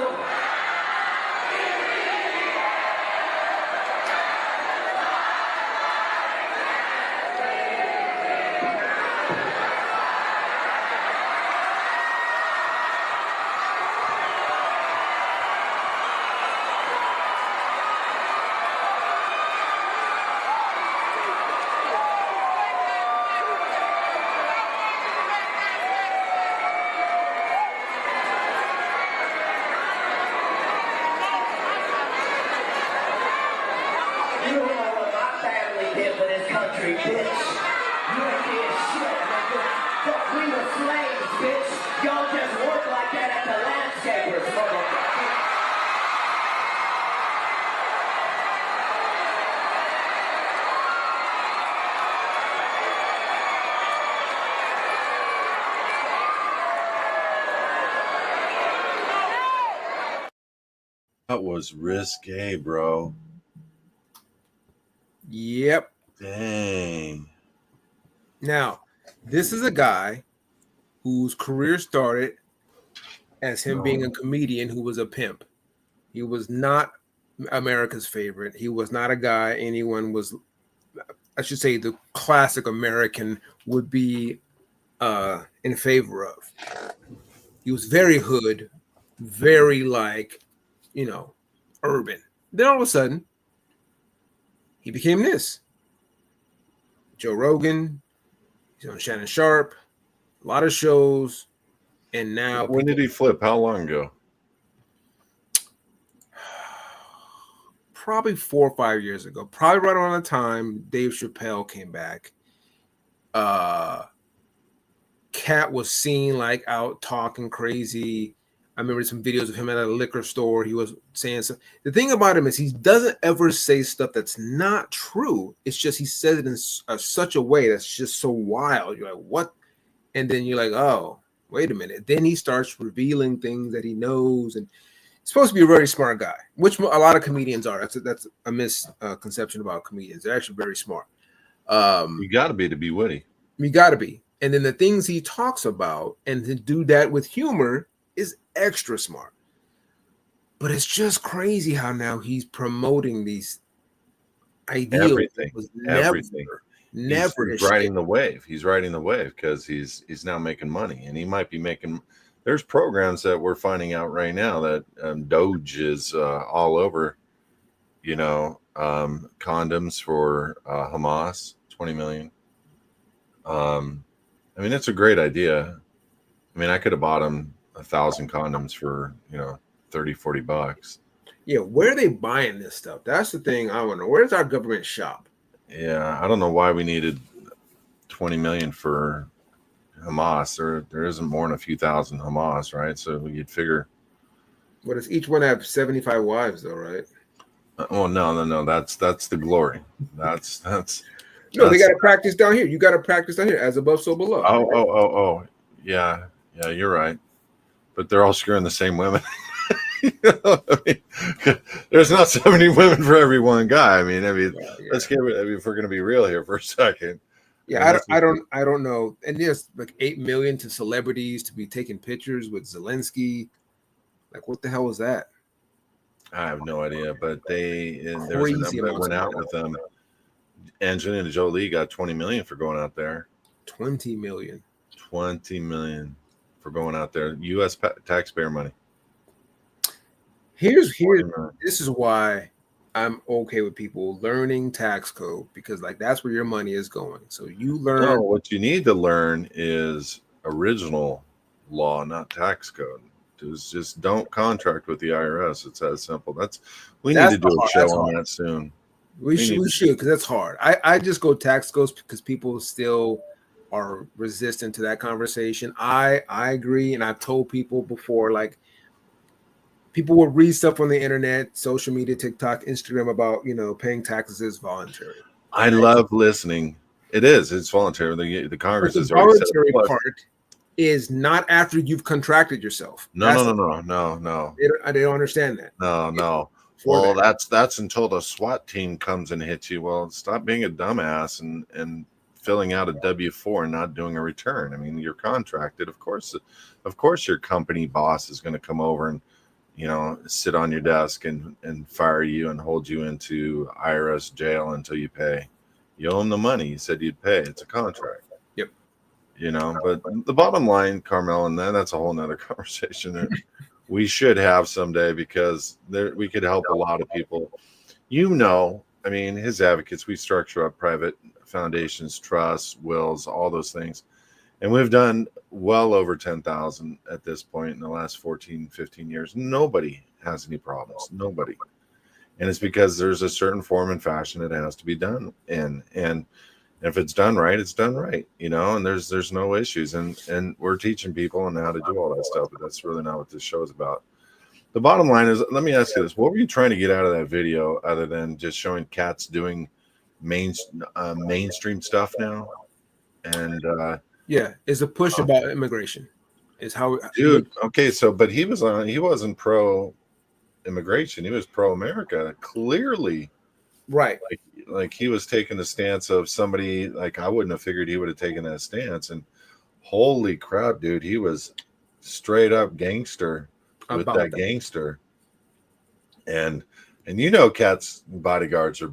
You don't know what my family did for this country, bitch. You ain't did shit, nigga. Fuck, we were slaves, bitch. Y'all just work like that at the landscapers, motherfucker. That was risque, bro. Yep. Dang. Now, this is a guy whose career started as him being a comedian who was a pimp. He was not America's favorite. He was not a guy anyone was, I should say, the classic American would be in favor of. He was very hood, very like, you know, urban. Then all of a sudden, he became this. Joe Rogan, he's on Shannon Sharp, a lot of shows, and now When did he flip? How long ago? probably 4 or 5 years ago, probably right around the time Dave Chappelle came back. Cat was seen like out talking crazy. I remember some videos of him at a liquor store. He was saying something. The thing about him is he doesn't ever say stuff that's not true. It's just he says it in such a way that's just so wild. You're like, what? And then you're like, oh, wait a minute. Then he starts revealing things that he knows, and he's supposed to be a very smart guy, which a lot of comedians are. That's a misconception about comedians. They're actually very smart. You got to be witty. You got to be. And then the things he talks about, and to do that with humor is extra smart. But it's just crazy how now he's promoting these ideals. Everything. Never he's riding the wave. He's riding the wave because he's now making money, and he might be making. There's programs that we're finding out right now that Doge is all over. You know, condoms for Hamas, 20 million. I mean, it's a great idea. I mean, I could have bought him 1,000 condoms for, you know, $30-40. Yeah, where are they buying this stuff? That's the thing I want to know. Where's our government shop? Yeah, I don't know why we needed 20 million for Hamas. There isn't more than a few thousand Hamas, right? So you'd figure. What does each one have 75 wives, though, right? Oh no. That's the glory. That's No, they got to practice down here. You got to practice down here, as above, so below. Oh. Yeah, you're right. But they're all screwing the same women. You know, I mean, there's not so many women for every one guy. I mean, let's give it. I mean, if we're gonna be real here for a second. Yeah, I don't know. And there's like 8 million to celebrities to be taking pictures with Zelensky. Like, what the hell was that? I have no idea, but there was a number that went out with them. Angelina Jolie got 20 million for going out there. 20 million. 20 million for going out there. U.S. taxpayer money. Here's this is why I'm okay with people learning tax code, because like that's where your money is going. So you learn. No, what you need to learn is original law, not tax code. Just don't contract with the IRS. It's that simple. We need to do a show on that soon. We should, because that's hard. I just go tax codes because people still are resistant to that conversation. I agree, and I've told people before, like, people will read stuff on the internet, social media, TikTok, Instagram about, paying taxes is voluntary. I love listening. It's voluntary. The But Congress the has already said voluntary it. part is not after you've contracted yourself. No. They don't understand that. No. Well, that's until the SWAT team comes and hits you. Well, stop being a dumbass and filling out a W-4 and not doing a return. I mean, you're contracted. Of course, your company boss is going to come over and sit on your desk and fire you and hold you into IRS jail until you pay. You owe them the money. You said you'd pay. It's a contract. Yep. But the bottom line, Karmel, and that's a whole nother conversation that we should have someday, because we could help a lot of people. I mean, his advocates, we structure up private foundations, trusts, wills, all those things. And we've done well over 10,000 at this point in the last 14, 15 years. Nobody has any problems. Nobody. And it's because there's a certain form and fashion that has to be done in. And if it's done right, it's done right, and there's no issues. And we're teaching people on how to do all that stuff, but that's really not what this show is about. The bottom line is, let me ask you this. What were you trying to get out of that video other than just showing cats doing mainstream stuff now? And it's a push about immigration. Is how, dude. Okay, but he wasn't pro immigration. He was pro America, clearly. Right. Like he was taking the stance of somebody, like I wouldn't have figured he would have taken that stance. And holy crap, dude, he was straight up gangster with that gangster. And Cat's bodyguards are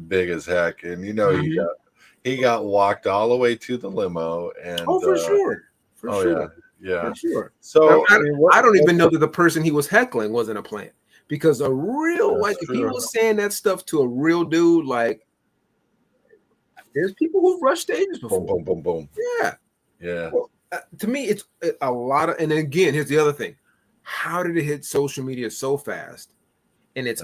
big as heck. And he got walked all the way to the limo. And for sure. Yeah. For sure. So I don't even know that the person he was heckling wasn't a plant. Because a real, if he was saying that stuff to a real dude, like, there's people who've rushed stages before. Boom, boom, boom, boom. Yeah. Well, to me, it's a lot of, and again, here's the other thing. How did it hit social media so fast? And it's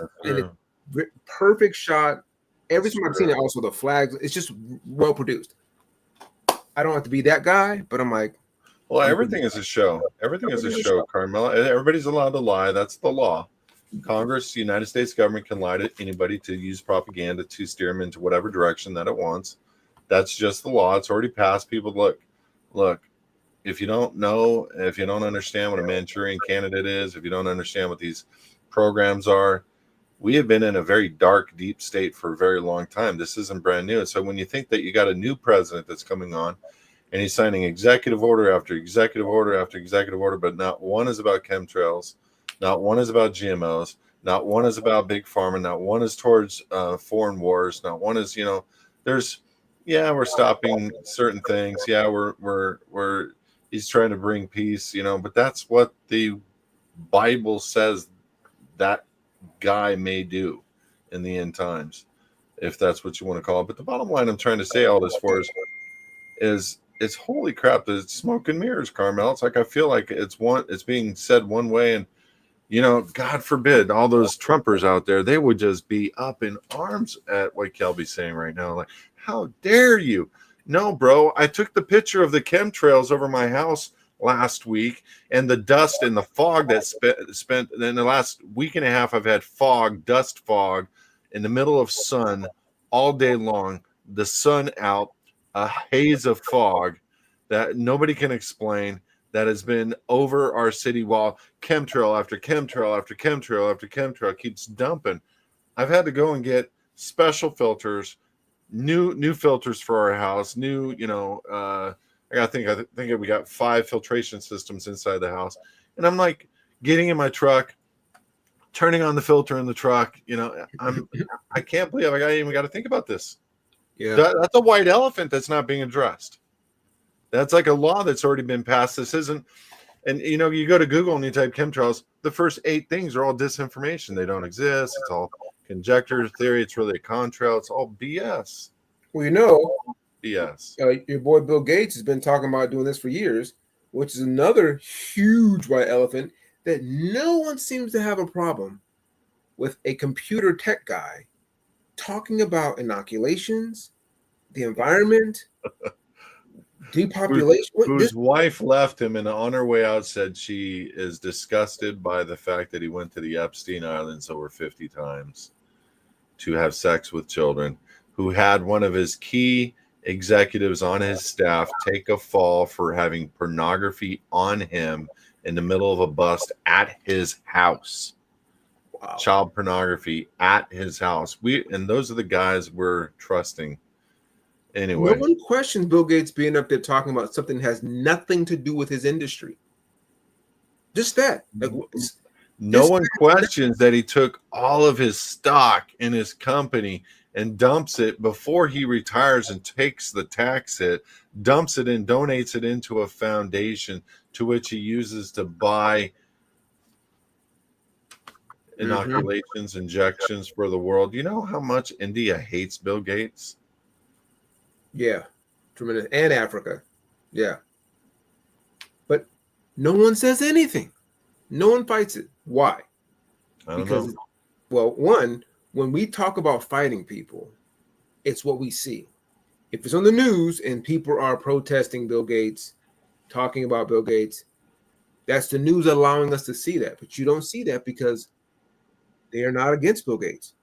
perfect shot. Every time I've seen it, also the flags, it's just well produced. I don't have to be that guy, but I'm like. Well, everything is a show. Everything is a show, Karmel. Everybody's allowed to lie. That's the law. Congress, the United States government can lie to anybody to use propaganda to steer them into whatever direction that it wants. That's just the law. It's already passed. People, look, if you don't know, if you don't understand what a Manchurian candidate is, if you don't understand what these programs are, we have been in a very dark, deep state for a very long time. This isn't brand new. So when you think that you got a new president that's coming on and he's signing executive order after executive order after executive order, but not one is about chemtrails, not one is about GMOs, not one is about big pharma, not one is towards foreign wars, not one is, we're stopping certain things. Yeah, he's trying to bring peace, but that's what the Bible says that guy may do in the end times, if that's what you want to call it. But the bottom line I'm trying to say all this for is it's holy crap, that it's smoke and mirrors, Karmel. It's like I feel like it's being said one way, and God forbid all those Trumpers out there, they would just be up in arms at what Kelby's saying right now. Like, how dare you? No, bro, I took the picture of the chemtrails over my house last week and the dust and the fog that spent in the last week and a half. I've had dust fog in the middle of sun all day long, the sun out, a haze of fog that nobody can explain, that has been over our city while chemtrail after chemtrail after chemtrail after chemtrail keeps dumping. I've had to go and get special filters, new filters for our house, I think we got 5 filtration systems inside the house. And I'm like getting in my truck, turning on the filter in the truck. I can't believe I even got to think about this. Yeah. That's a white elephant that's not being addressed. That's like a law that's already been passed. This isn't, and you go to Google and you type chemtrails, the first 8 things are all disinformation. They don't exist. It's all conjecture theory. It's really a contrail. It's all BS. Well, BS. Your boy Bill Gates has been talking about doing this for years, which is another huge white elephant that no one seems to have a problem with. A computer tech guy talking about inoculations, the environment. Depopulation. Whose wife left him and on her way out said she is disgusted by the fact that he went to the Epstein Islands over 50 times to have sex with children, who had one of his key executives on his staff take a fall for having pornography on him in the middle of a bust at his house. Wow. Child pornography at his house. And those are the guys we're trusting. Anyway, no one questions Bill Gates being up there talking about something that has nothing to do with his industry. Just that. Like, no one questions that he took all of his stock in his company and dumps it before he retires and takes the tax hit, dumps it and donates it into a foundation to which he uses to buy inoculations, injections for the world. You know how much India hates Bill Gates? Yeah, tremendous. And Africa. Yeah. But no one says anything. No one fights it. Why? Because, well, one, when we talk about fighting people, it's what we see. If it's on the news and people are protesting Bill Gates, talking about Bill Gates, that's the news allowing us to see that. But you don't see that because they are not against Bill Gates.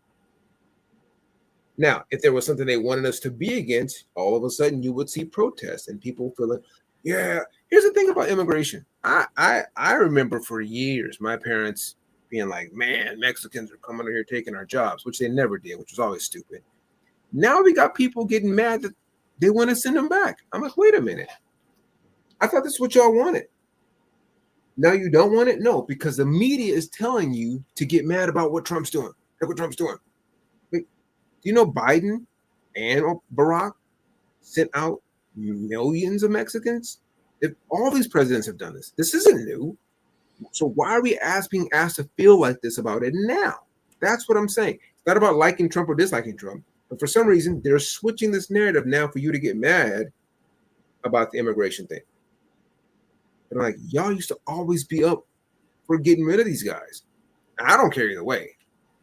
Now, if there was something they wanted us to be against, all of a sudden you would see protests and people feeling, yeah. Here's the thing about immigration. I remember for years my parents being like, man, Mexicans are coming here taking our jobs, which they never did, which was always stupid. Now we got people getting mad that they want to send them back. I'm like, wait a minute. I thought this is what y'all wanted. Now you don't want it? No, because the media is telling you to get mad about what Trump's doing. Look what Trump's doing. Like, do you know Biden and Barack sent out millions of Mexicans? If all these presidents have done this, this isn't new. So why are we being asked to feel like this about it now? That's what I'm saying. It's not about liking Trump or disliking Trump. But for some reason, they're switching this narrative now for you to get mad about the immigration thing. And I'm like, y'all used to always be up for getting rid of these guys. And I don't care either way.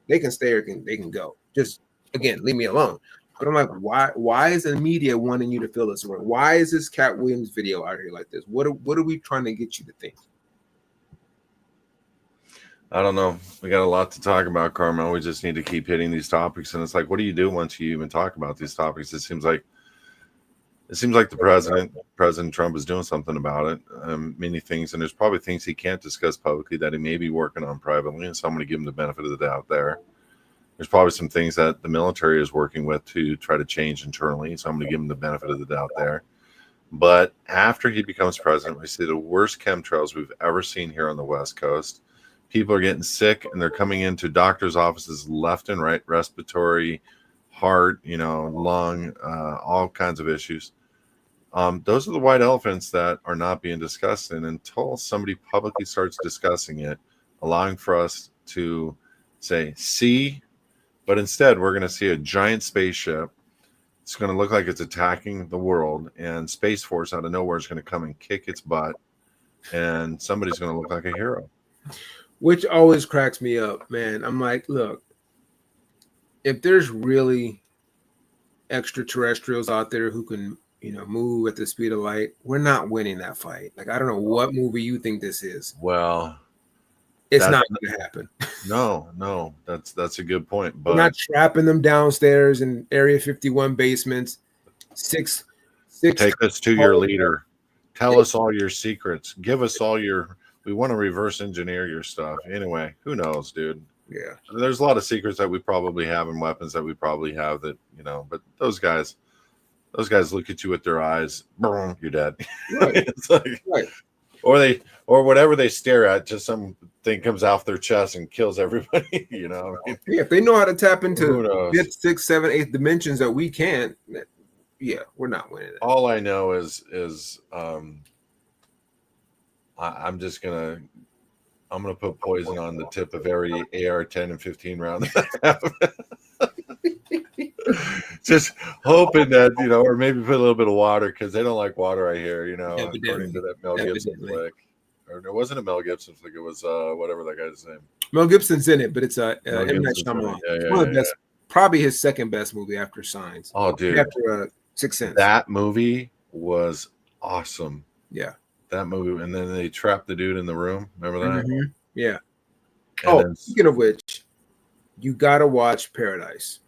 They can stay or they can go. Just, again, leave me alone. But I'm like, why is the media wanting you to feel this way? Why is this Cat Williams video out here like this? What are we trying to get you to think? I don't know. We got a lot to talk about, Karmel. We just need to keep hitting these topics. And it's like, what do you do once you even talk about these topics? It seems like the President Trump is doing something about it. Many things, and there's probably things he can't discuss publicly that he may be working on privately, and so I'm going to give him the benefit of the doubt there. There's probably some things that the military is working with to try to change internally, so I'm going to give him the benefit of the doubt there. But after he becomes president, we see the worst chemtrails we've ever seen here on the West Coast. People are getting sick, and they're coming into doctors' offices left and right, respiratory, heart, lung, all kinds of issues. Those are the white elephants that are not being discussed. And until somebody publicly starts discussing it, allowing for us to say, see, but instead we're going to see a giant spaceship. It's going to look like it's attacking the world, and Space Force out of nowhere is going to come and kick its butt, and somebody's going to look like a hero. Which always cracks me up, man. I'm like, look, if there's really extraterrestrials out there who can, move at the speed of light, we're not winning that fight. Like, I don't know what movie you think this is. Well, it's not going to happen. No, that's a good point. But we're not trapping them downstairs in Area 51 basements. Six. Take us to your leader. Tell us all your secrets. Give us all your. We want to reverse engineer your stuff. Anyway, who knows, dude? Yeah. There's a lot of secrets that we probably have and weapons that we probably have that, but those guys look at you with their eyes, boom, you're dead. Right. It's like, right. Or whatever they stare at, just something comes off their chest and kills everybody, Yeah, if they know how to tap into 5th, 6th, 7th, 8th dimensions that we can't, yeah, we're not winning it. All I know is I'm gonna put poison on the tip of every AR-10 and 15 round that I have. Just hoping that, or maybe put a little bit of water, because they don't like water, I hear, according to that Mel Gibson flick. Or it wasn't a Mel Gibson flick, it was whatever that guy's name. Mel Gibson's in it, but it's M. Night Shyamalan. One of the best, probably his second best movie after Signs. Oh, dude. After Sixth Sense. That movie was awesome. Yeah. That movie, and then they trapped the dude in the room. Remember that? Mhm. Yeah. And Oh, then, speaking of which, you gotta watch Paradise.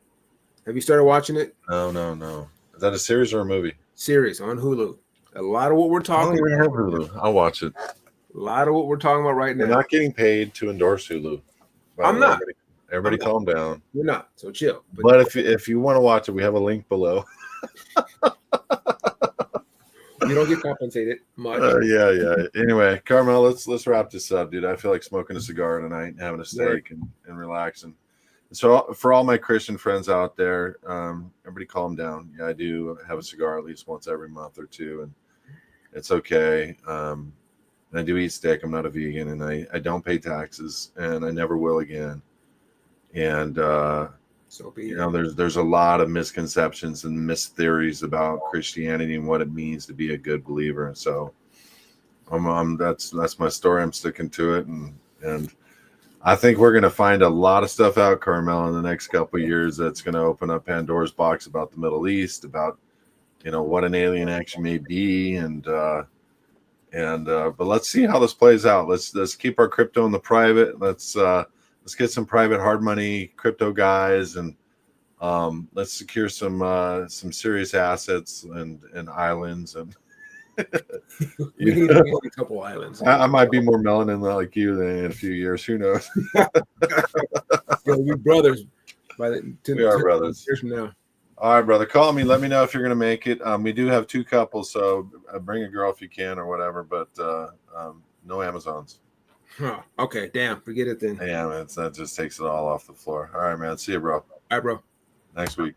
Have you started watching it? no. Is that a series or a movie? Series on Hulu. A lot of what we're I talking don't even about. have Hulu. I'll watch it. A lot of what we're talking about right We're now. not getting paid to endorse Hulu. By I'm the way. not. Everybody calm down. We're not. So chill. But if you want to watch it, we have a link below. You don't get compensated much. Yeah. Anyway, Karmel, let's wrap this up, dude. I feel like smoking a cigar tonight, and having a steak, and relaxing. So for all my Christian friends out there, everybody calm down. Yeah, I do have a cigar at least once every month or two, and it's okay. And I do eat steak. I'm not a vegan, and I don't pay taxes, and I never will again. And So be you know, there's a lot of misconceptions and mistheories about Christianity and what it means to be a good believer. And so that's my story. I'm sticking to it, and I think we're going to find a lot of stuff out, Karmel, in the next couple of years that's going to open up Pandora's box about the Middle East, about, you know, what an alien actually may be, and but let's see how this plays out. Let's keep our crypto in the private. Let's get some private hard money crypto guys, and let's secure some serious assets and islands, and we need to get a couple islands. I might be more melanin like you than in a few years. Who knows? Yo, we brothers. We are brothers. Years from now. All right, brother. Call me. Let me know if you're going to make it. We do have 2 couples, so bring a girl if you can or whatever, but no Amazons. Huh. Okay, damn. Forget it then. Yeah, man, that just takes it all off the floor. All right, man. See you, bro. All right, bro. Next week.